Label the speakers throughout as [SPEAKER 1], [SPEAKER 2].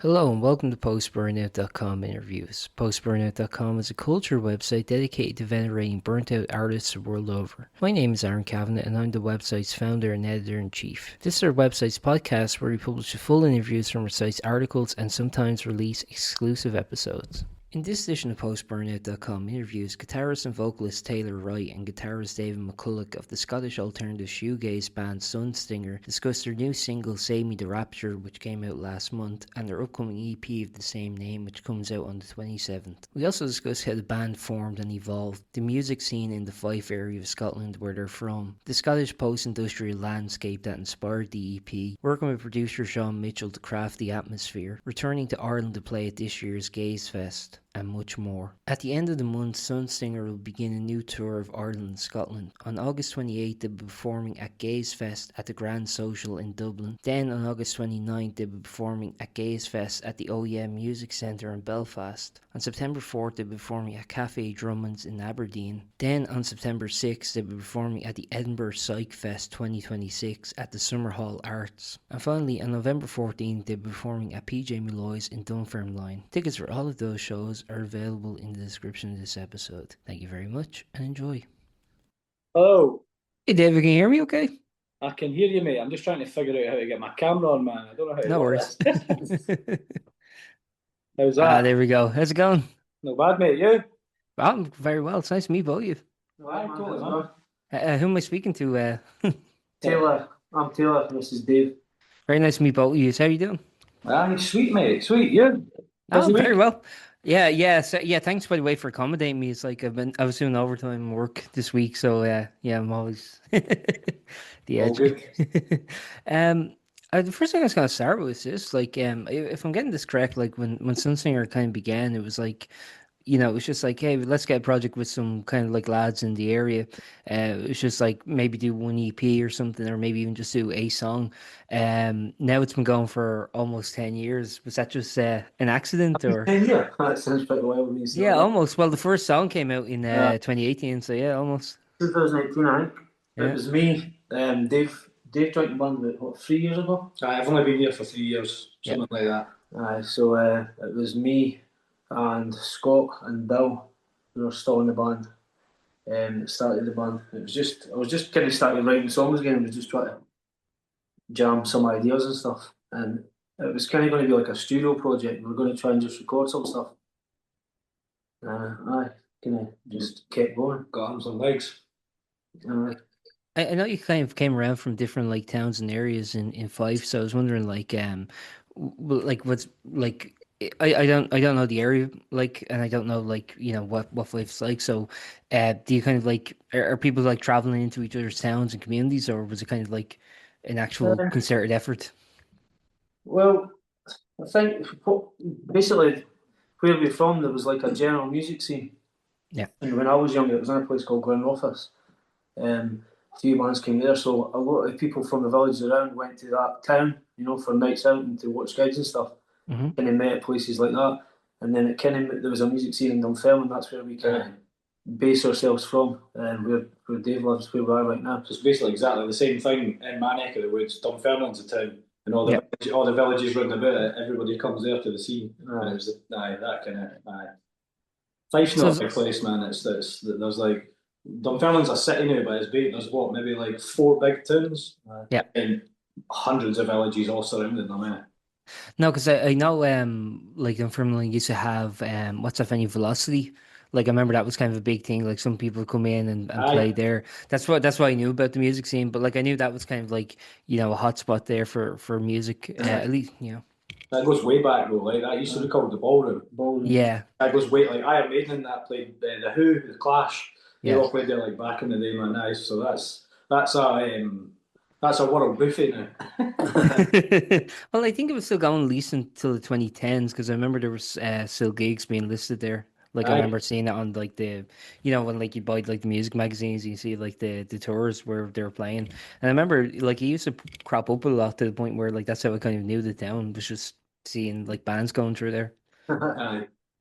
[SPEAKER 1] Hello and welcome to Post-Burnout.com interviews. Post-Burnout.com is a culture website dedicated to venerating burnt-out artists the world over. My name is Aaron Kavanagh and I'm the website's founder and editor-in-chief. This is our website's podcast where we publish the full interviews from our site's articles and sometimes release exclusive episodes. In this edition of Post-Burnout.com interviews, guitarist and vocalist Taylor Wright and guitarist David McCulloch of the Scottish alternative shoegaze band Sunstinger discuss their new single Me the Rapture, which came out last month, and their upcoming EP of the same name, which comes out on the 27th. We also discuss how the band formed and evolved, the music scene in the Fife area of Scotland where they're from, the Scottish post-industrial landscape that inspired the EP, working with producer Sean Mitchell to craft the atmosphere, returning to Ireland to play at this year's GazeFest, and much more. At the end of the month, Sunstinger will begin a new tour of Ireland and Scotland. On August 28th, they'll be performing at GazeFest at the Grand Social in Dublin. Then on August 29th, they'll be performing at GazeFest at the OEM Music Centre in Belfast. On September 4th, they'll be performing at Cafe Drummond's in Aberdeen. Then on September 6th, they'll be performing at the Edinburgh Psych Fest 2026 at the Summerhall Arts. And finally, on November 14th, they'll be performing at PJ Malloy's in Dunfermline. Tickets for all of those shows are available in the description of this episode. Thank you very much and enjoy.
[SPEAKER 2] Hello.
[SPEAKER 1] Hey David, can you hear me okay?
[SPEAKER 2] I can hear you, mate. I'm just trying to figure out how to get my camera on, man. I don't know how to
[SPEAKER 1] No
[SPEAKER 2] do
[SPEAKER 1] worries.
[SPEAKER 2] this. How's that?
[SPEAKER 1] There we go. How's it going?
[SPEAKER 2] Not bad, mate. You?
[SPEAKER 1] I'm very well. It's nice to meet both of you.
[SPEAKER 2] Aye, totally, man.
[SPEAKER 1] Who am I speaking to?
[SPEAKER 2] Taylor. I'm Taylor. This is Dave.
[SPEAKER 1] Very nice to meet both of you. How are you doing?
[SPEAKER 2] Aye, sweet, mate. Sweet. You?
[SPEAKER 1] Oh, very well. Yeah. Thanks by the way for accommodating me. It's like I was doing overtime work this week, so yeah, I'm always the edge. The first thing I was gonna start with is this, like, if I'm getting this correct, like when Sunsinger kind of began, it was like, it was just like, hey, let's get a project with some kind of like lads in the area. It was just like maybe do one EP or something, or maybe even just do a song. Now it's been going for almost 10 years. Was that just an accident or?
[SPEAKER 2] Yeah, that sounds pretty well with me. So
[SPEAKER 1] Yeah, almost. Well, the first song came out in 2018, so yeah, almost.
[SPEAKER 2] 2018, I think.
[SPEAKER 1] Yeah.
[SPEAKER 2] It was me, Dave joined the band about, what, 3 years ago? I've only been here for 3 years, something like that. So it was me and Scott and Bill, who were still in the band, that started the band. I was just kind of starting writing songs again. I was just trying to jam some ideas and stuff. And it was kind of going to be like a studio project. We were going to try and just record some stuff. I kind of just kept going. Got arms and legs.
[SPEAKER 1] I know you kind of came around from different like towns and areas in Fife, so I was wondering what's like. I don't know the area like, and I don't know like what Fife's like. So, do you kind of like are people like traveling into each other's towns and communities, or was it kind of like an actual concerted effort?
[SPEAKER 2] Well, I think basically where we're from, there was like a general music scene.
[SPEAKER 1] Yeah.
[SPEAKER 2] And when I was younger, it was in a place called Glenrothes. A few bands came there, so a lot of people from the villages around went to that town, for nights out and to watch gigs and stuff.
[SPEAKER 1] Mm-hmm.
[SPEAKER 2] And they met at places like that. And then there was a music scene in Dunfermline. That's where we kind of base ourselves from, where Dave lives, where we are right now. So it's basically exactly the same thing in my neck of the woods. Dunfermline's a town, and all the villages round about it. Everybody comes there to the scene. And it was that kind of. Fife's not a big place, man. There's like. Dunfermline's a city now, but it's big. There's maybe like 4 big towns, and hundreds of villages all surrounding them.
[SPEAKER 1] No, because I know like Dunfermline used to have what's that venue Velocity. Like I remember that was kind of a big thing. Like some people come in and play there. That's what I knew about the music scene. But like I knew that was kind of like a hotspot there for music. At least
[SPEAKER 2] That goes way back though. Like that used to be called the ballroom.
[SPEAKER 1] Yeah.
[SPEAKER 2] That goes way like Iron Maiden that played the Who, the Clash. They all played there like back in the day, man. So that's a world buffet now.
[SPEAKER 1] Well, I think it was still going at least until the 2010s because I remember there was still gigs being listed there. Like I remember seeing it on like the, when like you buy like the music magazines, you see like the tours where they were playing. And I remember like it used to crop up a lot to the point where like that's how I kind of knew the town was just seeing like bands going through there.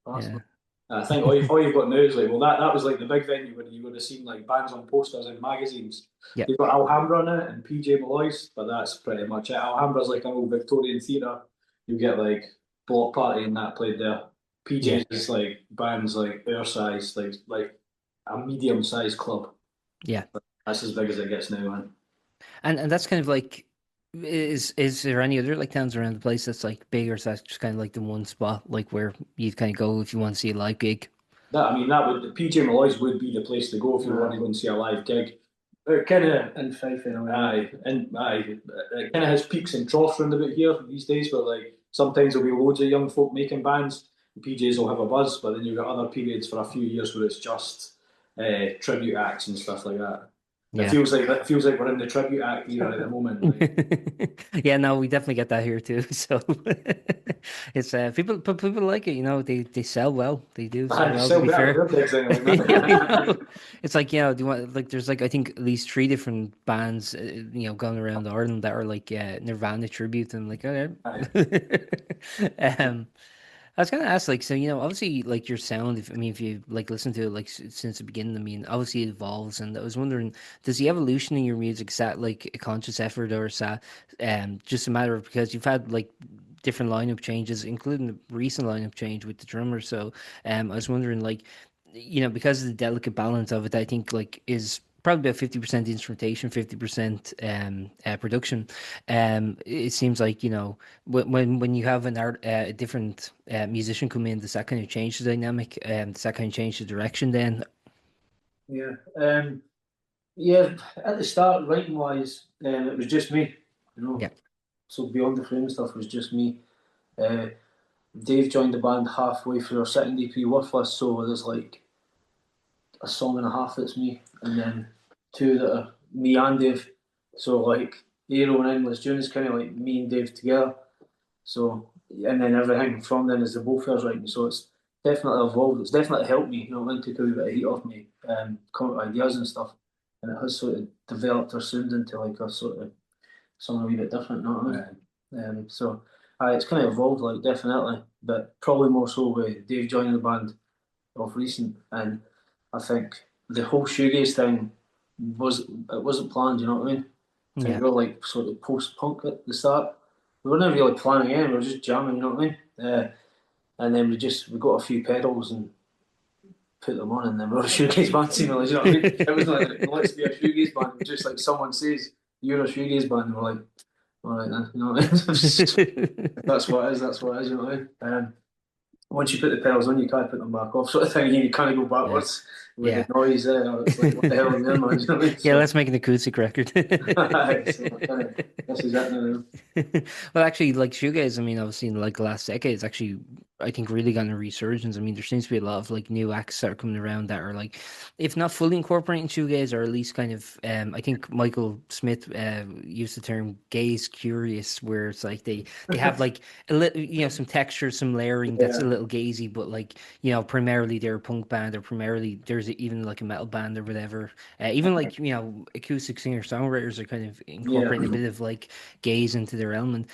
[SPEAKER 2] Awesome. Yeah. I think all you've got now is like, well, that was like the big venue where you would have seen like bands on posters in magazines.
[SPEAKER 1] Yeah.
[SPEAKER 2] You've got Alhambra in it and PJ Malloy's, but that's pretty much it. Alhambra's like an old Victorian theatre. You get like Block Party and that played there.
[SPEAKER 1] Yeah,
[SPEAKER 2] PJs is like bands like our size, like a medium sized club.
[SPEAKER 1] yeah.
[SPEAKER 2] That's as big as it gets now, man.
[SPEAKER 1] And that's kind of like, is there any other like towns around the place that's like big, or is that just kind of like the one spot like where you'd kind of go if you want to see a live gig?
[SPEAKER 2] That I mean, that would PJ Malloy's would be the place to go if you want to go and see a live gig. It kind of in Fife in a way. Aye. It kind of has peaks and troughs round about here these days, but like sometimes there'll be loads of young folk making bands. The PJs will have a buzz, but then you've got other periods for a few years where it's just tribute acts and stuff like that.
[SPEAKER 1] Yeah.
[SPEAKER 2] It feels like we're in the tribute act era at the moment. Like,
[SPEAKER 1] Yeah, no, we definitely get that here too. So it's people, but people like it, they sell well. They do sell
[SPEAKER 2] man,
[SPEAKER 1] well, to
[SPEAKER 2] still
[SPEAKER 1] be
[SPEAKER 2] better
[SPEAKER 1] fair.
[SPEAKER 2] than their gigs anyway,
[SPEAKER 1] Yeah, I
[SPEAKER 2] man.
[SPEAKER 1] know. It's like, do you want like there's like I think at least three different bands going around Ireland that are like Nirvana tribute, and like, okay.
[SPEAKER 2] Aye.
[SPEAKER 1] um I was gonna ask, like, so obviously, like your sound. If I mean, if you like listen to it like since the beginning, I mean, obviously it evolves. And I was wondering, does the evolution in your music, is that like a conscious effort, or is that just a matter of because you've had like different lineup changes, including the recent lineup change with the drummer. So, I was wondering, like, because of the delicate balance of it, I think like is probably about 50% instrumentation, 50% production. It seems like, when you have a different musician come in, does that kind of change the dynamic? Does that kind of change the direction then?
[SPEAKER 2] Yeah. Yeah, at the start, writing wise, it was just me, you know.
[SPEAKER 1] Yeah.
[SPEAKER 2] So Beyond the Frame stuff was just me. Uh, Dave joined the band halfway through our second EP, Worthless, so there's like a song and a half that's me, and then two that are me and Dave. So like Aero and Endless June is kind of like me and Dave together. So and then everything from then is the both of us writing. So it's definitely evolved. It's definitely helped me. You know, what I mean, took a wee bit of heat off me, come up with ideas and stuff, and it has sort of developed our sound into like a sort of something a wee bit different. You know what I mean? So it's kind of evolved, like definitely, but probably more so with Dave joining the band of recent, and I think the whole shoegaze thing wasn't planned. You know what I mean? I think
[SPEAKER 1] Yeah.
[SPEAKER 2] we were like sort of post punk at the start. We weren't really planning anything. We were just jamming. You know what I mean? And then we got a few pedals and put them on, and then we were a shoegaze band. Seemingly, you know what I mean? It was like let's be a shoegaze band. It was just like someone says you're a shoegaze band, and we're like, all right then. You know what I mean? That's what it is. That's what it is. You know what I mean? Once you put the pedals on, you can't put them back off, sort of thing. You can't go
[SPEAKER 1] Yeah.
[SPEAKER 2] backwards with
[SPEAKER 1] Yeah.
[SPEAKER 2] the noise. It's like what the hell is there, man? You know what I mean?
[SPEAKER 1] Yeah,
[SPEAKER 2] So,
[SPEAKER 1] let's make an acoustic record.
[SPEAKER 2] so kind of, this is it now.
[SPEAKER 1] Well, actually, like shoegaze, I mean, obviously, in like the last decade, it's actually, I think, really gotten a resurgence. I mean, there seems to be a lot of like new acts that are coming around that are like, if not fully incorporating shoegaze, or at least kind of, I think Michael Smith used the term "gaze curious," where it's like they have like a little, some texture, some layering that's
[SPEAKER 2] Yeah,
[SPEAKER 1] a little gazy, but like, primarily they're a punk band, or primarily there's even like a metal band or whatever. Even like, acoustic singer-songwriters are kind of
[SPEAKER 2] yeah.
[SPEAKER 1] incorporating a bit of like gaze into their element.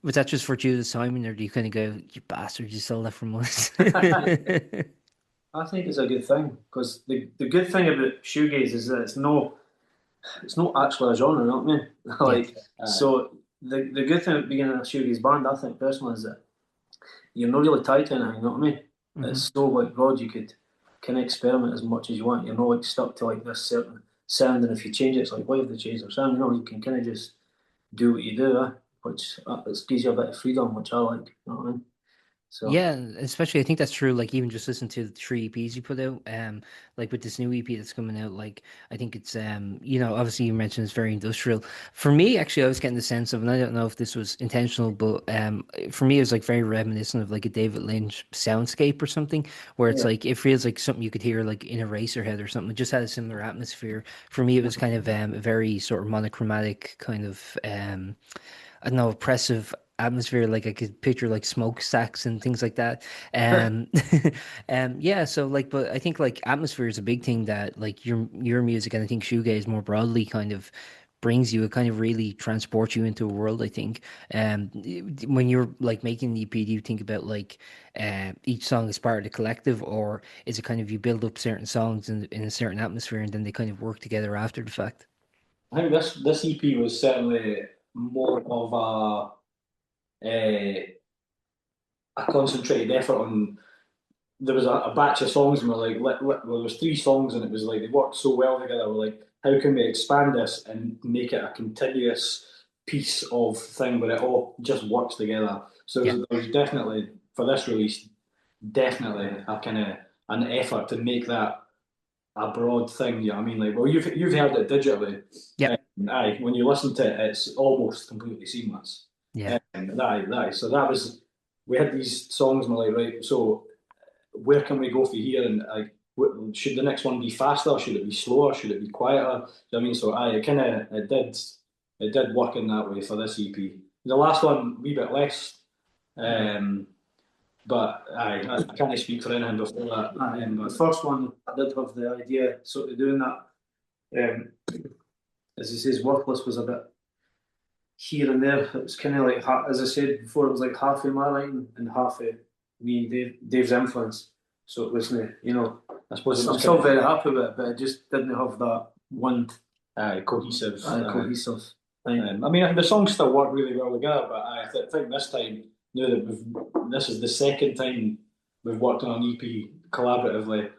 [SPEAKER 1] Was that just fortuitous timing, or do you kind of go, "You bastard, you stole that from us"?
[SPEAKER 2] I think it's a good thing because the good thing about shoegaze is that it's not actually a genre. You know what I mean?
[SPEAKER 1] Yeah.
[SPEAKER 2] Like so, the good thing about being in a shoegaze band, I think personally, is that you're not really tied to anything. You know what I mean?
[SPEAKER 1] Hmm.
[SPEAKER 2] It's so like broad, you could kind of experiment as much as you want. You're not like stuck to like this certain sound, and if you change it, it's like why have they changed their sound? You know, you can kind of just do what you do, which it gives you a bit of freedom, which I like. You know what I mean? So
[SPEAKER 1] Yeah, especially I think that's true. Like even just listen to the three EPs you put out, like with this new EP that's coming out, like I think it's obviously you mentioned it's very industrial. For me, actually, I was getting the sense of, and I don't know if this was intentional, but for me, it was like very reminiscent of like a David Lynch soundscape or something, where it's
[SPEAKER 2] yeah,
[SPEAKER 1] like it feels like something you could hear like in Eraserhead or something. It just had a similar atmosphere. For me, it was kind of a very sort of monochromatic kind of I don't know, oppressive atmosphere. Like I could picture like smokestacks and things like that. Um, yeah. So like, but I think like atmosphere is a big thing that like your music, and I think shoegaze more broadly kind of brings you. It kind of really transports you into a world. I think. When you're like making the EP, do you think about like each song as part of the collective, or is it kind of you build up certain songs in a certain atmosphere and then they kind of work together after the fact?
[SPEAKER 2] I think this EP was certainly more of a a concentrated effort on. There was a batch of songs, and we're like, well, there was 3 songs, and it was like they worked so well together. We're like, how can we expand this and make it a continuous piece of thing where it all just works together? So
[SPEAKER 1] Yeah.
[SPEAKER 2] there was definitely for this release, definitely a kind of an effort to make that a broad thing. You know what I mean? Like, well, you've heard it digitally.
[SPEAKER 1] Yeah.
[SPEAKER 2] Aye, when you listen to it, it's almost completely seamless.
[SPEAKER 1] Yeah.
[SPEAKER 2] Aye. So that was we had these songs, and we're like, right, so where can we go for here? And like, should the next one be faster? Should it be slower? Should it be quieter? Do you know what I mean? So it kind of it did work in that way for this EP. The last one, a wee bit less, but I can't speak for anything before that.
[SPEAKER 3] The first one, I did have the idea sort of doing that. As he says, Worthless was a bit here and there. It was kind of like, as I said before, it was like half of my writing and half of me and Dave's influence. So it wasn't,
[SPEAKER 2] I suppose
[SPEAKER 3] I'm still very happy with it, but it just didn't have that one
[SPEAKER 2] cohesive.
[SPEAKER 3] cohesive
[SPEAKER 2] thing. I mean, the songs still work really well together, but I think this time, now that this is the second time we've worked on an EP collaboratively,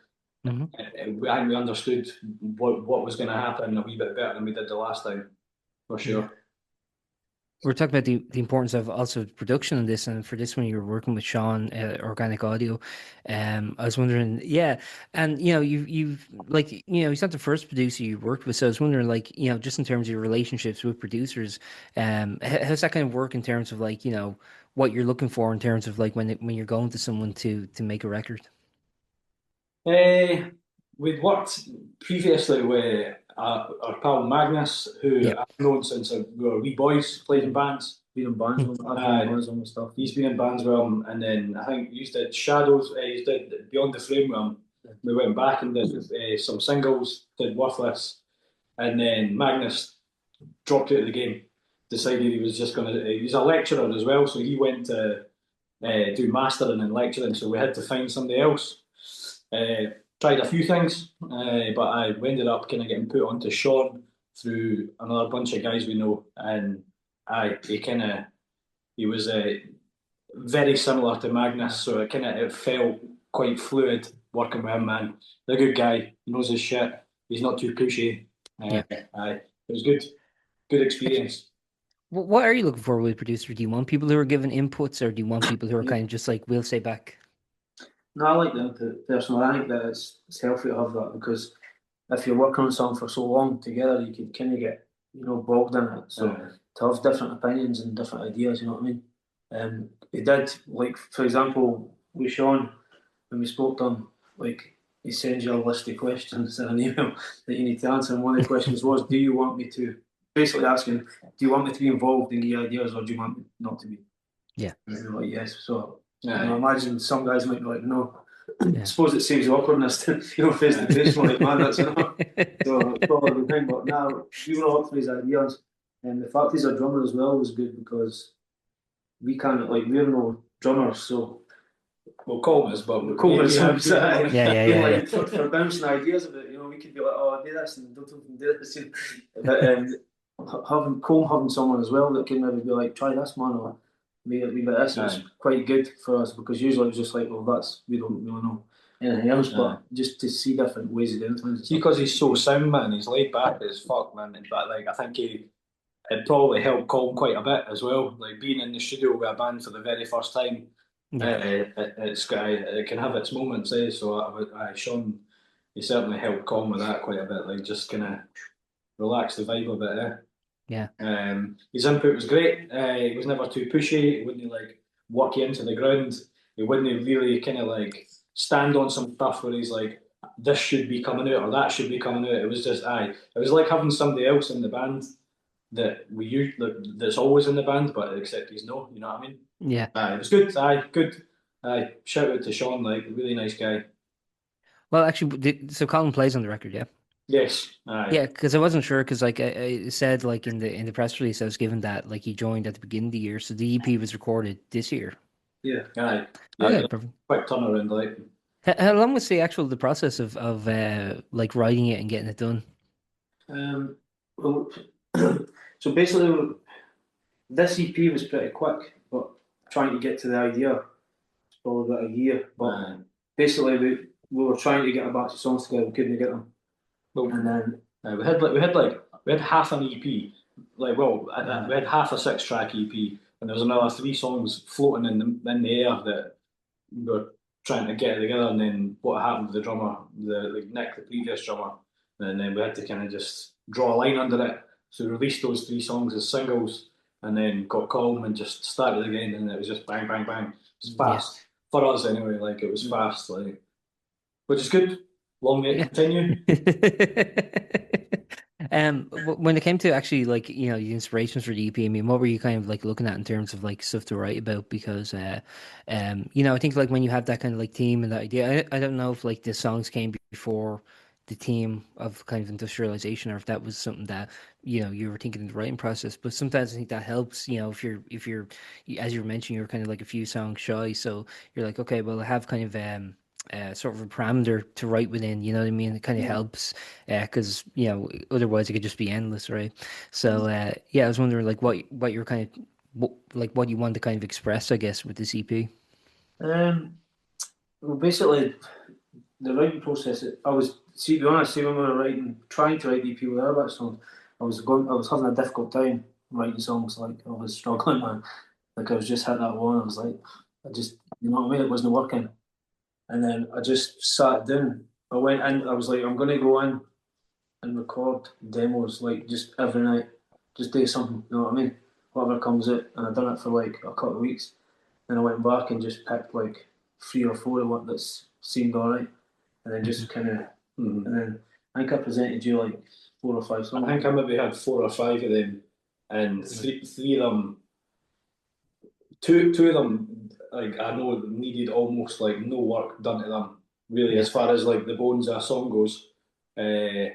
[SPEAKER 2] I think we understood what was going to happen a wee bit better than we did the last time, for sure.
[SPEAKER 1] We're talking about the importance of also production in this, and for this one you were working with Sean, Organic Audio. I was wondering, yeah, and you've like he's not the first producer you worked with, so I was wondering, like, just in terms of your relationships with producers, how's that kind of work in terms of like what you're looking for in terms of like when you're going to someone to make a record.
[SPEAKER 2] We'd worked previously with our pal Magnus, who I've known since we were wee boys, played in bands.
[SPEAKER 3] Been in bands with him, and stuff.
[SPEAKER 2] He's been in bands with him, and then I think you did Shadows, you did Beyond the Frame with him. We went back and did some singles, did Worthless, and then Magnus dropped out of the game, decided he was just going to, he's a lecturer as well, so he went to do mastering and lecturing, so we had to find somebody else. Tried a few things, but I ended up kind of getting put onto Sean through another bunch of guys we know, and he was very similar to Magnus, so it felt quite fluid working with him, man. He's a good guy, he knows his shit, he's not too pushy. It was good experience.
[SPEAKER 1] What are you looking for with a producer? Do you want people who are giving inputs, or do you want people who are kind of just like, we'll say back?
[SPEAKER 3] No, I like the input personally. I think that it's healthy to have that, because if you're working on something for so long together, you can kind of get bogged in it. So to have different opinions and different ideas, you know what I mean? He did, like, for example, with Sean, when we spoke to him, like, he sends you a list of questions in an email that you need to answer, and one of the questions was, do you want me to, basically asking, do you want me to be involved in your ideas, or do you want me not to be?
[SPEAKER 1] Yeah.
[SPEAKER 3] And you're like, yes. So I imagine some guys might be like, no. I suppose it saves awkwardness to, face to face, like, man, that's enough. So it's probably the thing, but now we were all up for his ideas, and the fact he's a drummer as well was good, because we can't, like, we're no drummers, so
[SPEAKER 2] we'll call this, but we'll
[SPEAKER 3] call this.
[SPEAKER 1] Yeah.
[SPEAKER 3] For bouncing ideas of it, we could be like, oh, do this and don't do this. But having someone as well that can maybe be like, try this, man, or maybe this is quite good for us, because usually it's just like, well, we don't really know anything else, but just to see different ways of doing things.
[SPEAKER 2] See, because he's so sound, man, he's laid back as fuck, man. But like, I think it probably helped calm quite a bit as well. Like, being in the studio with a band for the very first time, it can have its moments, eh? So Sean, he certainly helped calm with that quite a bit, like just kind of relax the vibe a bit, eh?
[SPEAKER 1] Yeah.
[SPEAKER 2] His input was great. He was never too pushy. He wouldn't like work you into the ground. He wouldn't really kind of like stand on some stuff where he's like, this should be coming out or that should be coming out. It was just it was like having somebody else in the band that we use, that's always in the band, but except he's no. You know what I mean?
[SPEAKER 1] Yeah.
[SPEAKER 2] It was good. Good. Shout out to Sean, like, really nice guy.
[SPEAKER 1] Well, actually, so Colin plays on the record, yeah.
[SPEAKER 2] Yes.
[SPEAKER 1] Yeah, because I wasn't sure, because like I said, like in the press release I was given, that like he joined at the beginning of the year, so the EP was recorded this year.
[SPEAKER 2] Yeah.
[SPEAKER 1] Okay, perfect.
[SPEAKER 2] Quick turnaround, like.
[SPEAKER 1] How long was the process of like writing it and getting it done?
[SPEAKER 3] Well, so basically, this EP was pretty quick, but trying to get to the idea probably about a year. But basically, we were trying to get a batch of songs together, we couldn't get them.
[SPEAKER 2] Well,
[SPEAKER 3] And then
[SPEAKER 2] we had half an EP, we had half a 6-track EP, and there was another 3 songs floating in the air that we were trying to get together. And then what happened to the drummer, Nick, the previous drummer, and then we had to kind of just draw a line under it. So we released those 3 songs as singles, and then got calm and just started again, and it was just bang, bang, bang. It was fast for us anyway. It was fast, which is good. Long may it continue.
[SPEAKER 1] When it came to actually the inspirations for the EP, I mean, what were you kind of looking at in terms of stuff to write about? Because I think when you have that kind of theme and that idea, I don't know if the songs came before the theme of kind of industrialization, or if that was something that you were thinking in the writing process. But sometimes I think that helps. If you're as you mentioned, you're kind of a few songs shy, so you're okay, well, I have kind of sort of a parameter to write within, you know what I mean? It kind of helps, because otherwise it could just be endless, right? So I was wondering what you're kind of what you want to kind of express, I guess, with this EP.
[SPEAKER 3] Well, basically, the writing process. To be honest, when we were trying to write the EP with our songs, I was having a difficult time writing songs. I was struggling, man. I was just hit that wall. I was you know what I mean? It wasn't working. And then I just sat down. I went in, I was I'm going to go in and record demos, just every night. Just do something, you know what I mean? Whatever comes out. And I've done it for a couple of weeks. Then I went back and just picked 3 or 4 of what that seemed alright. And then just kind of, and then I think I presented you 4 or 5 songs.
[SPEAKER 2] I think I maybe had 4 or 5 of them, and three of them, two of them, I know needed almost no work done to them, really, as far as the bones of a song goes. And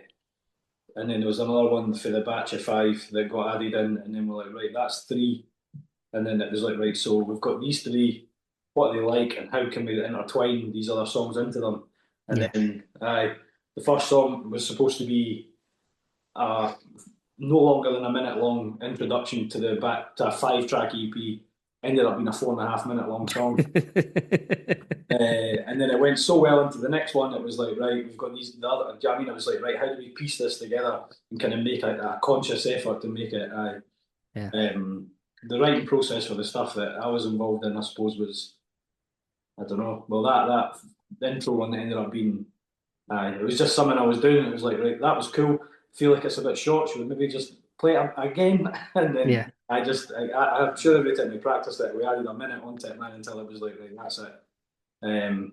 [SPEAKER 2] then there was another one for the batch of 5 that got added in, and then we're right, that's 3. And then it was right, so we've got these 3, what are they and how can we intertwine these other songs into them? And then the first song was supposed to be no longer than a minute long introduction to to a 5-track EP. Ended up being a 4.5-minute long song. And then it went so well into the next one, it was right, we've got these, the other, do you know what I mean? I was right, how do we piece this together and kind of make a conscious effort to make it, the writing process for the stuff that I was involved in, I suppose, was, I don't know, well, that intro one that ended up being, it was just something I was doing, it was right, that was cool, feel like it's a bit short, should we maybe just play it again? And then I'm sure every time we practiced it, we added a minute onto it, man, until it was right, that's it.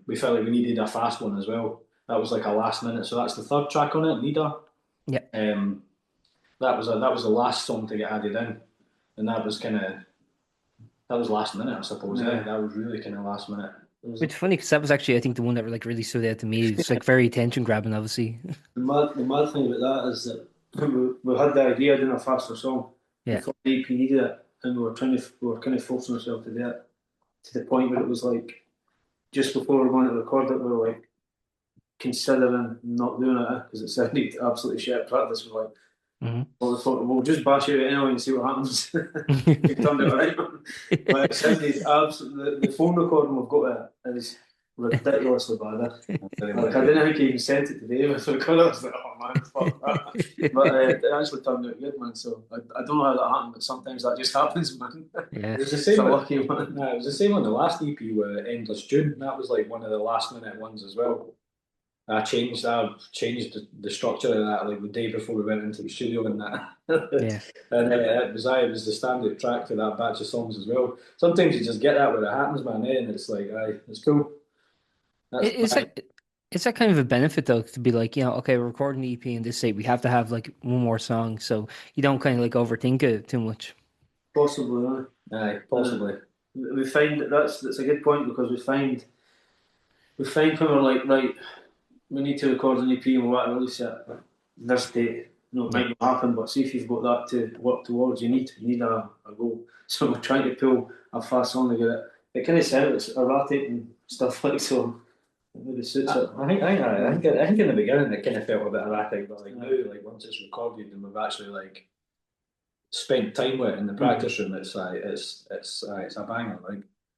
[SPEAKER 2] We felt we needed a fast one as well. That was a last minute, so that's the 3rd track on it, Leader.
[SPEAKER 1] Yeah.
[SPEAKER 2] That was the last song to get added in, and that was last minute, I suppose. Yeah. That was really kind of last minute.
[SPEAKER 1] It's funny because that was actually, I think, the one that really stood out to me. It's very attention grabbing, obviously.
[SPEAKER 3] The mad thing about that is that we had the idea of doing a faster song.
[SPEAKER 1] Yeah.
[SPEAKER 3] We thought the EP needed it, and we were kind of forcing ourselves to do it to the point where it was just before we were going to record it, we were considering not doing it because it sounded absolutely shit. Practice was well, we thought we'll just bash it anyway and see what happens. It turned out right. But it sounded absolutely. The phone recording we've got is ridiculously bad. I didn't think he even sent it to David. So I was oh man, fuck that. But it actually turned out good, man. So I don't know how that happened, but sometimes that just happens, man.
[SPEAKER 1] Yeah,
[SPEAKER 2] it was the same.
[SPEAKER 3] Lucky man.
[SPEAKER 2] It was the same on the last EP with Endless June. That was one of the last minute ones as well. I changed the structure of that the day before we went into the studio and that.
[SPEAKER 1] Yeah.
[SPEAKER 2] And it was the standard track for that batch of songs as well. Sometimes you just get that where it happens, man, and it's it's cool.
[SPEAKER 1] Is that kind of a benefit though, to be okay, we're recording the EP and this we have to have one more song, so you don't kind of overthink it too much?
[SPEAKER 3] Possibly,
[SPEAKER 2] possibly.
[SPEAKER 3] We find that's a good point, because we find when we're right, we need to record an EP and we want to release it this date. It might not happen, but see if you've got that to work towards, you need a goal. So we're trying to pull a fast song to get it. It kind of sounds erratic and stuff so. It really suits it.
[SPEAKER 2] I think in the beginning it kind of felt a bit erratic, but now once it's recorded and we've actually spent time with it in the practice room, it's a banger.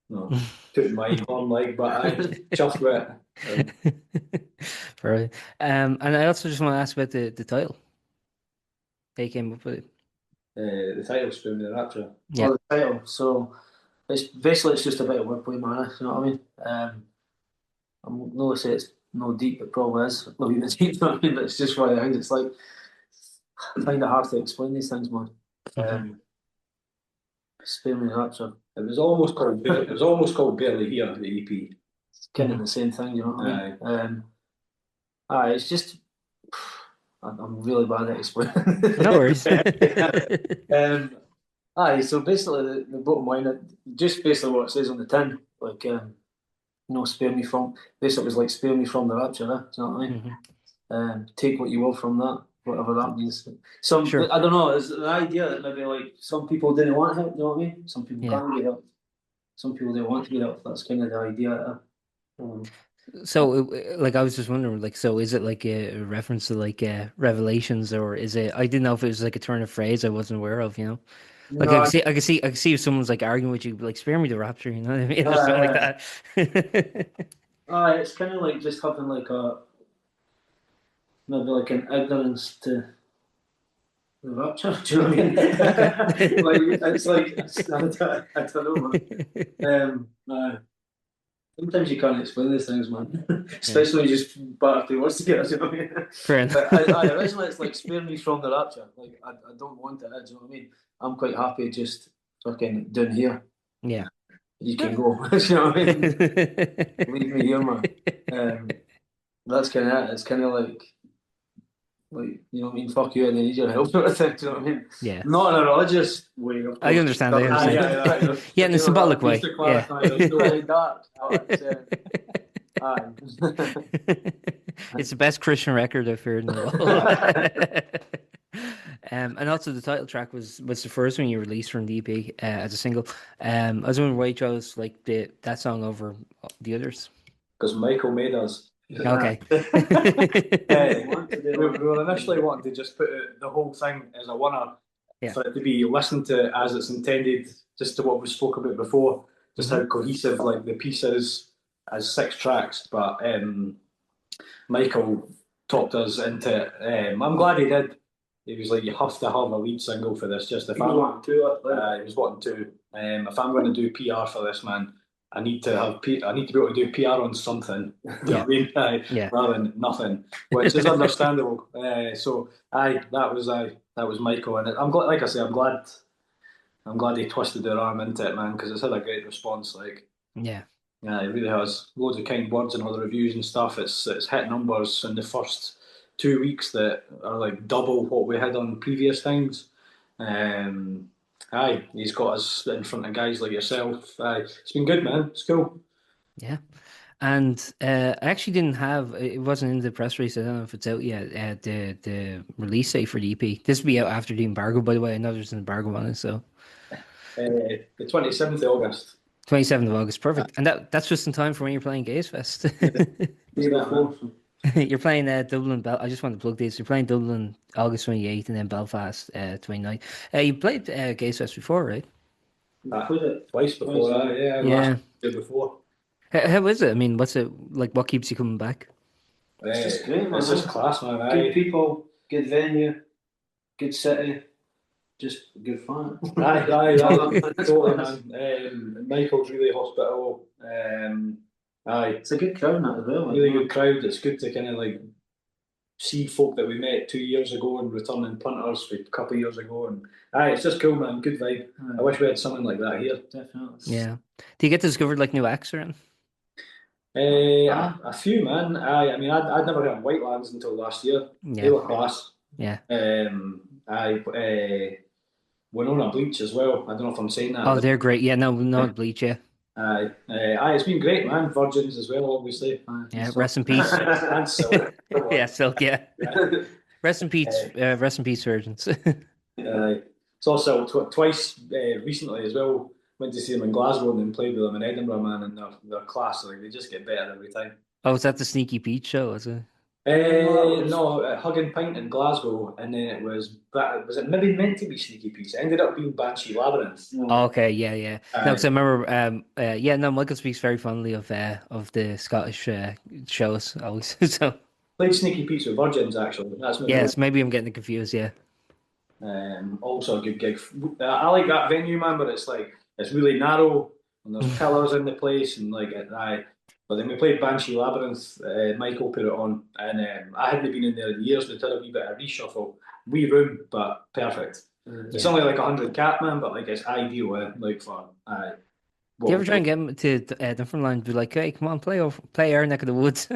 [SPEAKER 3] No, couldn't mind on like, but I chuffed with it.
[SPEAKER 1] Right. And I also just want to ask about the title. They came up with it.
[SPEAKER 3] The title Spoon the Rapture.
[SPEAKER 1] Yeah.
[SPEAKER 2] Oh, the title. So it's basically it's just about wordplay, man. You know what I mean? I'm not gonna say it's no deep, it probably is a wee bit deep. You know what I mean? But it's just what I think. It's like I find it hard to explain these things, man. Spare me the rapture.
[SPEAKER 3] It was almost called it was almost called Barely Here, the EP.
[SPEAKER 2] It's kind of the same thing, you know what I mean? It's just I'm really bad at explaining.
[SPEAKER 1] No worries.
[SPEAKER 2] So basically the bottom line, just basically what it says on the tin, like spare me from. Basically, it was like spare me from the rapture. Do you know what I mean? Take what you will from that, whatever that means.
[SPEAKER 1] Sure.
[SPEAKER 2] I don't know. Is the idea that maybe like some people didn't want help? You know what I mean? Some people
[SPEAKER 1] Yeah.
[SPEAKER 2] can't get help. Some people don't want to get help. That's kind of the idea.
[SPEAKER 1] So, like, I was just wondering, like, so is it like a reference to like Revelations, or is it? I didn't know if it was like a turn of phrase I wasn't aware of. You know, like
[SPEAKER 2] No,
[SPEAKER 1] I can see if someone's like arguing with you, like, spare me the rapture. You know what I mean, or something like that.
[SPEAKER 2] it's kind of like just having like maybe like an ignorance to the rapture. Do you know what I mean? Like it's like I don't know. Man. Sometimes you can't explain these things, man. Especially when you just batter two words together. Do you know what I mean?
[SPEAKER 1] Fair enough.
[SPEAKER 2] But originally it's like spare me from the rapture. Like I don't want it. Do you know what I mean? I'm quite happy just fucking down here.
[SPEAKER 1] Yeah.
[SPEAKER 2] You can go. Do you know what I mean? Leave me here, man. That's kind of it. It's kind of like you know what I mean? Fuck you, I need your help. Sort of thing, do you know what I mean?
[SPEAKER 1] Yeah.
[SPEAKER 2] Not in a religious way. Of
[SPEAKER 1] I understand. I understand. Yeah, in a symbolic way. Yeah. It's the best Christian record I've heard in a while. And also the title track was the first one you released from the EP as a single. I was wondering why you chose like that song over the others.
[SPEAKER 3] Because Michael made us.
[SPEAKER 1] Okay.
[SPEAKER 3] We were initially wanting to just put the whole thing as a winner for it to be listened to as it's intended, just to what we spoke about before, just how cohesive like the piece is as 6 tracks. But Michael talked us into it. I'm glad he did. He was like, you have to have a lead single for this. Just if I want to, he was wanting to. If I'm going to do PR for this, man, I need to be able to do PR on something. You know what I mean? Rather than nothing, which is understandable. That was Michael, and I'm glad. Like I say, I'm glad he twisted their arm into it, man, because it's had a great response. Like, yeah, it really has. Loads of kind words in all the reviews and stuff. It's hit numbers in the first 2 weeks that are like double what we had on previous things. He's got us in front of guys like yourself. It's been good, man. It's cool.
[SPEAKER 1] Yeah. And I actually didn't have it wasn't in the press release. I don't know if it's out yet. The release date for the EP. This will be out after the embargo, by the way. I know there's an embargo on it, so
[SPEAKER 3] the 27th of August.
[SPEAKER 1] 27th of August, perfect. And that's just in time for when you're playing GazeFest. You're playing Dublin. I just want to plug this. You're playing Dublin August 28th, and then Belfast 29th. You played GazeFest before, right?
[SPEAKER 3] I played it twice before. Yeah. Last year before.
[SPEAKER 1] How is it? I mean, what's it like? What keeps you coming back?
[SPEAKER 2] It's just great, man.
[SPEAKER 3] It's just class, man.
[SPEAKER 2] Good people, good venue, good city, just good fun.
[SPEAKER 3] Totally, man. Michael's really hospitable.
[SPEAKER 2] It's a good crowd now as well.
[SPEAKER 3] Really good crowd. It's good to kind of like see folk that we met 2 years ago and returning punters a couple of years ago, and it's just cool, man. Good vibe. I wish we had something like that here.
[SPEAKER 2] Definitely.
[SPEAKER 1] Yeah. Do you get to discover like new acts around?
[SPEAKER 3] A few, man. I mean, I'd never heard of Whitelands until last year.
[SPEAKER 1] Yeah.
[SPEAKER 3] They were class.
[SPEAKER 1] Yeah.
[SPEAKER 3] Winona Bleach as well. I don't know if I'm saying that.
[SPEAKER 1] Oh, they're great. Yeah, no Bleach, yeah.
[SPEAKER 3] It's been great, man. Virgins as well, obviously.
[SPEAKER 1] Yeah, rest in peace.
[SPEAKER 3] And Silk.
[SPEAKER 1] Yeah, Silk, yeah. Rest in peace, Virgins.
[SPEAKER 3] It's also twice recently as well. Went to see them in Glasgow and then played with them in Edinburgh, man, and their class, like they just get better every time.
[SPEAKER 1] Oh, was that the Sneaky Pete show, was it?
[SPEAKER 2] No, at Hug and Pint in Glasgow, and then was it maybe meant to be Sneaky Pete's? It ended up being Banshee Labyrinth.
[SPEAKER 1] Okay, yeah, yeah. No, because I remember, yeah, no, Michael speaks very fondly of the Scottish shows always. So
[SPEAKER 2] Played Sneaky Pete's with Virgins actually. That's maybe
[SPEAKER 1] yes, maybe I'm getting confused. Yeah,
[SPEAKER 2] also a good gig. I like that venue, man, but it's like it's really narrow and there's pillars in the place and like I. But then we played Banshee Labyrinth. Michael put it on, and I hadn't been in there in years. We did a wee bit of reshuffle. Wee room, but perfect. It's only like 100 cap, man, but like it's ideal, like for
[SPEAKER 1] do you ever try and get him to Dunfermline? Be like, hey, come on, play our neck of the woods.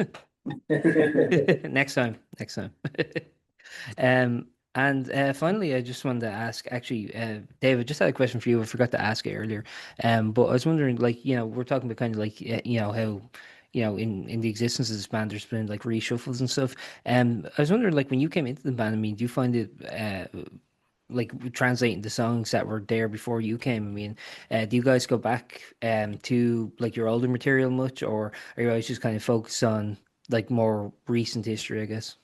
[SPEAKER 1] Next time, next time. And finally, I just wanted to ask, actually, David, just had a question for you. I forgot to ask it earlier. But I was wondering, like, we're talking about kind of like, how, in the existence of this band, there's been like reshuffles and stuff. I was wondering, like, when you came into the band, I mean, do you find it, like translating the songs that were there before you came? I mean, do you guys go back to like your older material much, or are you guys just kind of focused on like more recent history, I guess?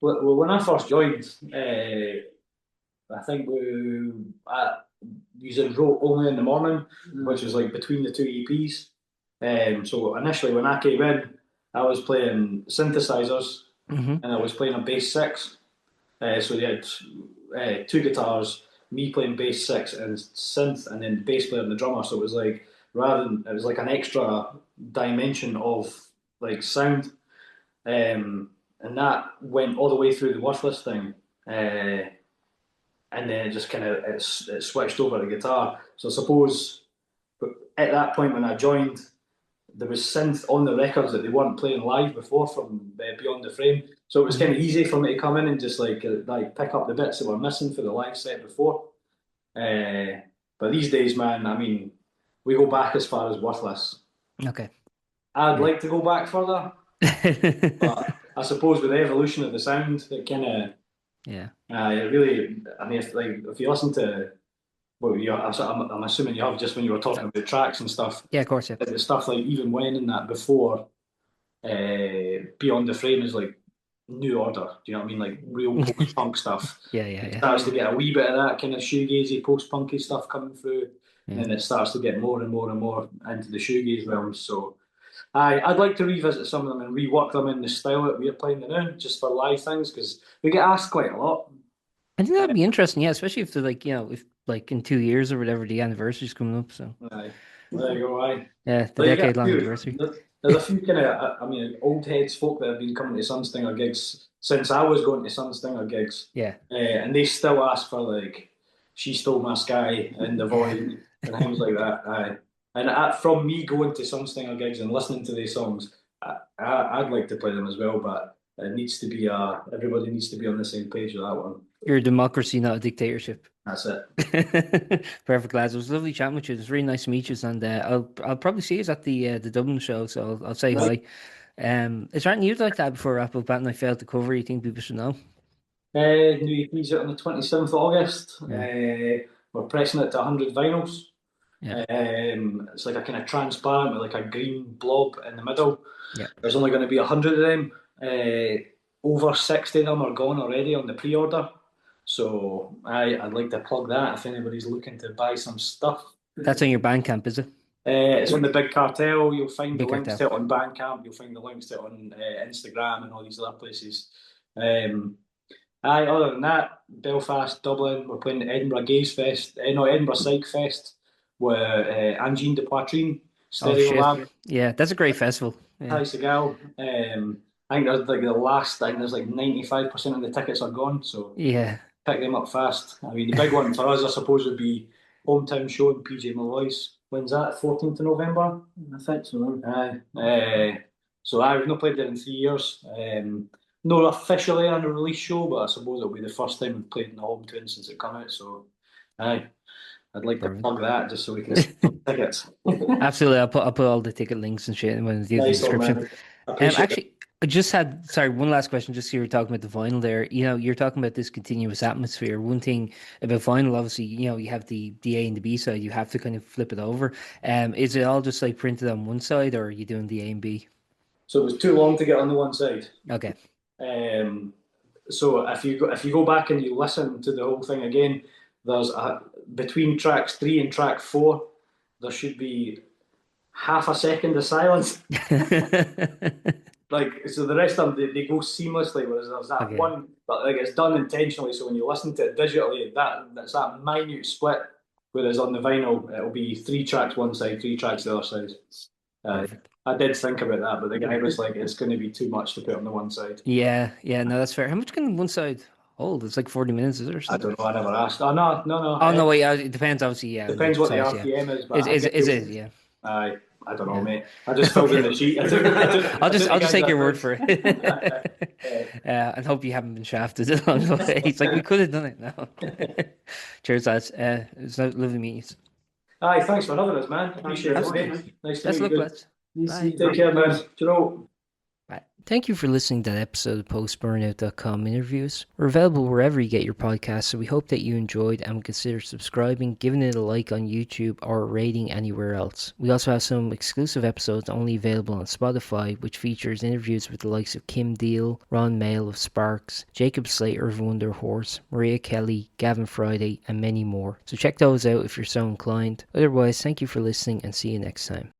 [SPEAKER 2] Well, when I first joined, I think we wrote only in the morning, which was like between the two EPs. So initially, when I came in, I was playing synthesizers
[SPEAKER 1] Hmm.
[SPEAKER 2] and I was playing a bass six. So they had two guitars, me playing bass six and synth, and then the bass player and the drummer. So it was like it was like an extra dimension of like sound. And that went all the way through the Worthless thing, and then it just kind of it switched over to guitar. So I suppose at that point when I joined, there was synth on the records that they weren't playing live before from Beyond the Frame. So it was kind of easy for me to come in and just like pick up the bits that were missing for the live set before. But these days, man, I mean, we go back as far as Worthless.
[SPEAKER 1] Okay.
[SPEAKER 2] I'd like to go back further, but I suppose with the evolution of the sound, it kind of
[SPEAKER 1] Yeah.
[SPEAKER 2] it really. I mean, if you listen to well, I'm assuming you have just when you were talking about tracks and stuff.
[SPEAKER 1] Yeah, of course, yeah.
[SPEAKER 2] The stuff like even when in that before Beyond the Frame is like New Order. Do you know what I mean? Like real post punk stuff.
[SPEAKER 1] Yeah, yeah,
[SPEAKER 2] It
[SPEAKER 1] yeah.
[SPEAKER 2] starts to get a wee bit of that kind of shoegazy post punky stuff coming through, and
[SPEAKER 1] Yeah.
[SPEAKER 2] then it starts to get more and more and more into the shoegaze realm. So I'd like to revisit some of them and rework them in the style that we're playing now, just for live things, because we get asked quite a lot.
[SPEAKER 1] I think that'd be interesting, yeah, especially if they're like, if like in 2 years or whatever the anniversary's coming up. So
[SPEAKER 2] Aye. There you go, aye.
[SPEAKER 1] yeah, the
[SPEAKER 2] Well, you get
[SPEAKER 1] decade long anniversary.
[SPEAKER 2] there's a few kind of, I mean, old heads folk that have been coming to Sunstinger gigs since I was going to Sunstinger gigs,
[SPEAKER 1] Yeah.
[SPEAKER 2] and they still ask for like, "She Stole My Sky" and "The Void" and things like that. Aye. And from me going to Sunstinger gigs and listening to these songs, I'd like to play them as well, but it needs to be everybody needs to be on the same page with that one.
[SPEAKER 1] You're a democracy, not a dictatorship.
[SPEAKER 2] That's it.
[SPEAKER 1] Perfect, lads. It was lovely chatting with you. It was really nice to meet you, and I'll probably see you at the Dublin show, so I'll say hi. Is there anything you'd like to add before I wrap up? And I failed to cover. You think people should know?
[SPEAKER 2] New EP's out on the 27th of August.
[SPEAKER 1] Yeah.
[SPEAKER 2] We're pressing it to 100 vinyls.
[SPEAKER 1] Yeah.
[SPEAKER 2] It's like a kind of transparent with like a green blob in the middle.
[SPEAKER 1] Yeah.
[SPEAKER 2] There's only going to be 100 of them. Over 60 of them are gone already on the pre-order. So I'd like to plug that if anybody's looking to buy some stuff.
[SPEAKER 1] That's on your Bandcamp, is it?
[SPEAKER 2] It's on the Big Cartel. You'll find
[SPEAKER 1] Big
[SPEAKER 2] the links
[SPEAKER 1] Cartel.
[SPEAKER 2] to it on Bandcamp. You'll find the links to it on Instagram and all these other places. Other than that, Belfast, Dublin, we're playing the Edinburgh GazeFest, Edinburgh Psych Fest, where Angine de Poitrine,
[SPEAKER 1] Oh
[SPEAKER 2] Stereo
[SPEAKER 1] shit!
[SPEAKER 2] Lab,
[SPEAKER 1] Yeah, that's a great festival.
[SPEAKER 2] Ty
[SPEAKER 1] Yeah.
[SPEAKER 2] Segal. I think there's like the last, I think there's like 95% of the tickets are gone, so
[SPEAKER 1] Yeah.
[SPEAKER 2] pick them up fast. I mean, the big one for us, I suppose, would be Hometown Show in PJ Malloy's. When's that? 14th of November?
[SPEAKER 3] I think so.
[SPEAKER 2] Aye. We've not played there in 3 years. Not officially on a release show, but I suppose it'll be the first time we've played in the home tune since it came out. So, aye, I'd like to
[SPEAKER 1] Brilliant.
[SPEAKER 2] plug that just so we can sell some tickets.
[SPEAKER 1] Absolutely. I'll put all the ticket links and shit in the
[SPEAKER 2] Nice one,
[SPEAKER 1] description.
[SPEAKER 2] man. I appreciate it.
[SPEAKER 1] Actually, I just had, sorry, one last question. Just so you were talking about the vinyl there. You're talking about this continuous atmosphere. One thing about vinyl, obviously, you have the A and the B side. You have to kind of flip it over. Is it all just like printed on one side, or are you doing the A and B?
[SPEAKER 2] So it was too long to get on the one side.
[SPEAKER 1] Okay.
[SPEAKER 2] So if you go back and you listen to the whole thing again, there's between tracks 3 and track 4, there should be half a second of silence. Like, so the rest of them, they go seamlessly, whereas there's that one, but like it's done intentionally, so when you listen to it digitally, that's that minute split, whereas on the vinyl, it'll be 3 tracks one side, 3 tracks the other side. I did think about that, but the guy was like, it's going to be too much to put on the one side.
[SPEAKER 1] Yeah, no, that's fair. How much can one side hold? It's like 40 minutes, is it, or
[SPEAKER 2] I
[SPEAKER 1] something?
[SPEAKER 2] don't know, I never asked. Oh, no.
[SPEAKER 1] Oh, no, wait, it depends, obviously, yeah.
[SPEAKER 2] Depends what the RPM is. But
[SPEAKER 1] Is it, yeah.
[SPEAKER 2] I don't know, mate. I just filled in the sheet.
[SPEAKER 1] I'll just take your word for it. And hope you haven't been shafted along the way. It's like, we could have done it. No. Cheers, lads. It's lovely to meet you.
[SPEAKER 2] Aye, thanks for having us, man. Appreciate it, mate. Nice to meet you.
[SPEAKER 1] Lads. Bye.
[SPEAKER 2] Take care, man. Do you know?
[SPEAKER 1] Bye. Thank you for listening to that episode of Post-Burnout.com interviews. We're available wherever you get your podcasts, so we hope that you enjoyed and would consider subscribing, giving it a like on YouTube, or a rating anywhere else. We also have some exclusive episodes only available on Spotify, which features interviews with the likes of Kim Deal, Ron Mail of Sparks, Jacob Slater of Wonder Horse, Maria Kelly, Gavin Friday, and many more. So check those out if you're so inclined. Otherwise, thank you for listening and see you next time.